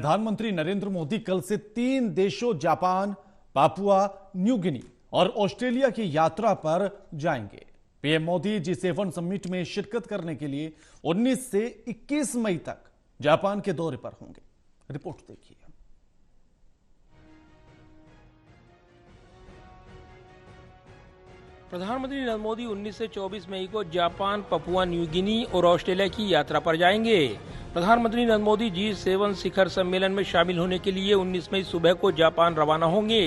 प्रधानमंत्री नरेंद्र मोदी कल से 3 देशों जापान, पापुआ न्यू गिनी और ऑस्ट्रेलिया की यात्रा पर जाएंगे। पीएम मोदी G7 समिट में शिरकत करने के लिए 19 से 21 मई तक जापान के दौरे पर होंगे। रिपोर्ट देखिए। प्रधानमंत्री नरेंद्र मोदी 19 से 24 मई को जापान, पपुआ न्यू गिनी और ऑस्ट्रेलिया की यात्रा पर जाएंगे। प्रधानमंत्री नरेंद्र मोदी G7 शिखर सम्मेलन में शामिल होने के लिए 19 मई सुबह को जापान रवाना होंगे।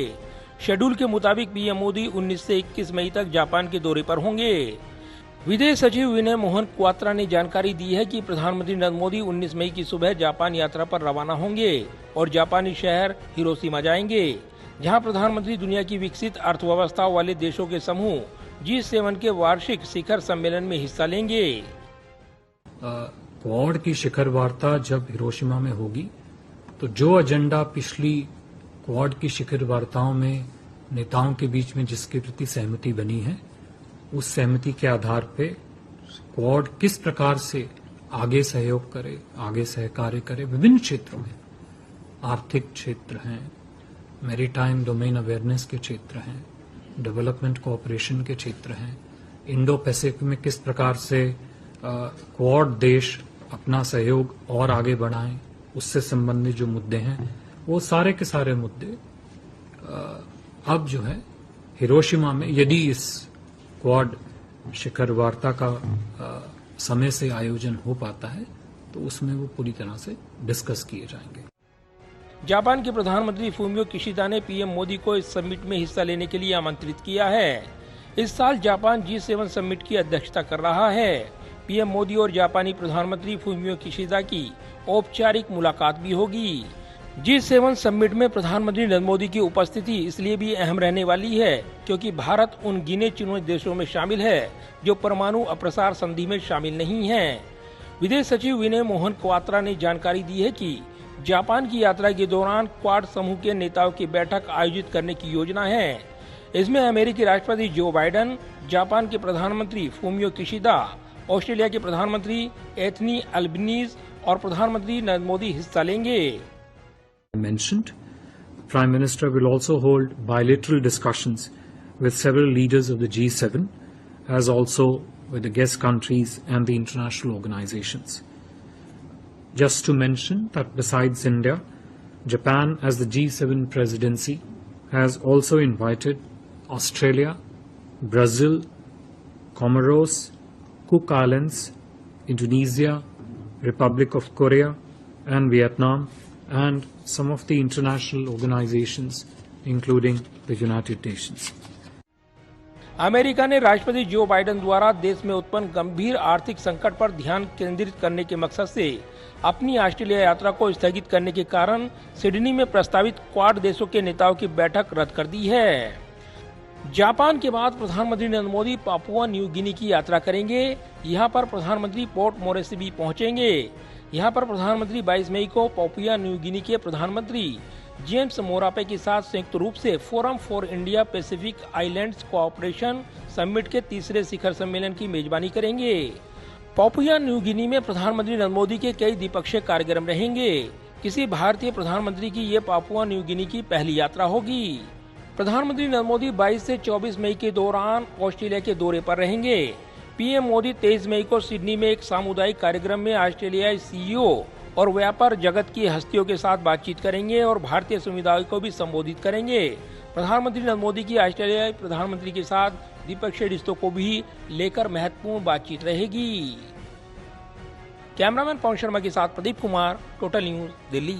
शेड्यूल के मुताबिक पीएम मोदी 19 से 21 मई तक जापान के दौरे पर होंगे। विदेश सचिव विनय मोहन क्वात्रा ने जानकारी दी है कि प्रधानमंत्री नरेंद्र मोदी 19 मई की सुबह जापान यात्रा पर रवाना होंगे और जापानी शहर हिरोशिमा जाएंगे, जहां प्रधानमंत्री दुनिया की विकसित अर्थव्यवस्था वाले देशों के समूह G7 के वार्षिक शिखर सम्मेलन में हिस्सा लेंगे। क्वाड की शिखर वार्ता जब हिरोशिमा में होगी तो जो एजेंडा पिछली क्वाड की शिखर वार्ताओं में नेताओं के बीच में जिसके प्रति सहमति बनी है, उस सहमति के आधार पे क्वाड किस प्रकार से आगे सहयोग करे, आगे सहकार्य करे विभिन्न क्षेत्रों में, आर्थिक क्षेत्र हैं, मैरीटाइम डोमेन अवेयरनेस के क्षेत्र हैं, डेवलपमेंट कोऑपरेशन के क्षेत्र हैं, इंडो पैसिफिक में किस प्रकार से क्वाड देश अपना सहयोग और आगे बढ़ाएं, उससे संबंधित जो मुद्दे हैं वो सारे के सारे मुद्दे अब जो है हिरोशिमा में, यदि इस क्वाड शिखर वार्ता का समय से आयोजन हो पाता है तो उसमें वो पूरी तरह से डिस्कस किए जाएंगे। जापान के प्रधानमंत्री फूमियो किशिदा ने पीएम मोदी को इस समिट में हिस्सा लेने के लिए आमंत्रित किया है। इस साल जापान G7 समिट की अध्यक्षता कर रहा है। पीएम मोदी और जापानी प्रधानमंत्री फूमियो किशिदा की औपचारिक मुलाकात भी होगी। G7 समिट में प्रधानमंत्री नरेंद्र मोदी की उपस्थिति इसलिए भी अहम रहने वाली है क्योंकि भारत उन गिने चुने देशों में शामिल है जो परमाणु अप्रसार संधि में शामिल नहीं है। विदेश सचिव विनय मोहन क्वात्रा ने जानकारी दी है कि जापान की यात्रा के दौरान क्वाड समूह के नेताओं की बैठक आयोजित करने की योजना है। इसमें अमेरिकी राष्ट्रपति जो बाइडेन, जापान के प्रधानमंत्री फूमियो किशिदा, ऑस्ट्रेलिया के प्रधानमंत्री एंथनी अल्बनीज और प्रधानमंत्री नरेंद्र मोदी हिस्सा लेंगे। Mentioned, Prime Minister will also hold bilateral discussions with several leaders of the G7, as also with the guest countries and the international organizations. Just to mention that besides India, Japan as the G7 presidency has also invited Australia, Brazil, Comoros, Cook Islands, Indonesia, Republic of Korea and Vietnam, and some of the international organizations including the United Nations. America ने राष्ट्रपति Joe Biden द्वारा देश में उत्पन्न गंभीर आर्थिक संकट पर ध्यान केंद्रित करने के मकसद से अपनी ऑस्ट्रेलिया यात्रा को स्थगित करने के कारण सिडनी में प्रस्तावित क्वाड देशों के नेताओं की बैठक रद्द कर दी है। जापान के बाद प्रधानमंत्री Narendra Modi Papua New Guinea की यात्रा करेंगे। यहां पर प्रधानमंत्री पोर्ट मोरेस्बी पहुंचेंगे। यहां पर प्रधानमंत्री 22 मई को पापुआ न्यू गिनी के प्रधानमंत्री जेम्स मोरापे के साथ संयुक्त रूप से forum for India Pacific islands cooperation summit के तीसरे शिखर सम्मेलन की मेजबानी करेंगे। पापुआ न्यू गिनी में प्रधानमंत्री नरेंद्र मोदी के कई द्विपक्षीय कार्यक्रम रहेंगे। किसी भारतीय प्रधानमंत्री की ये पापुआ न्यू गिनी की पहली यात्रा होगी। प्रधानमंत्री नरेंद्र मोदी 22 से 24 मई के दौरान ऑस्ट्रेलिया के दौरे पर रहेंगे। पीएम मोदी 23 मई को सिडनी में एक सामुदायिक कार्यक्रम में ऑस्ट्रेलियाई सीईओ और व्यापार जगत की हस्तियों के साथ बातचीत करेंगे और भारतीय समुदाय को भी संबोधित करेंगे। प्रधानमंत्री नरेंद्र मोदी की ऑस्ट्रेलियाई प्रधानमंत्री के साथ द्विपक्षीय रिश्तों को भी लेकर महत्वपूर्ण बातचीत रहेगी। कैमरामैन पवन शर्मा के साथ प्रदीप कुमार, टोटल न्यूज, दिल्ली।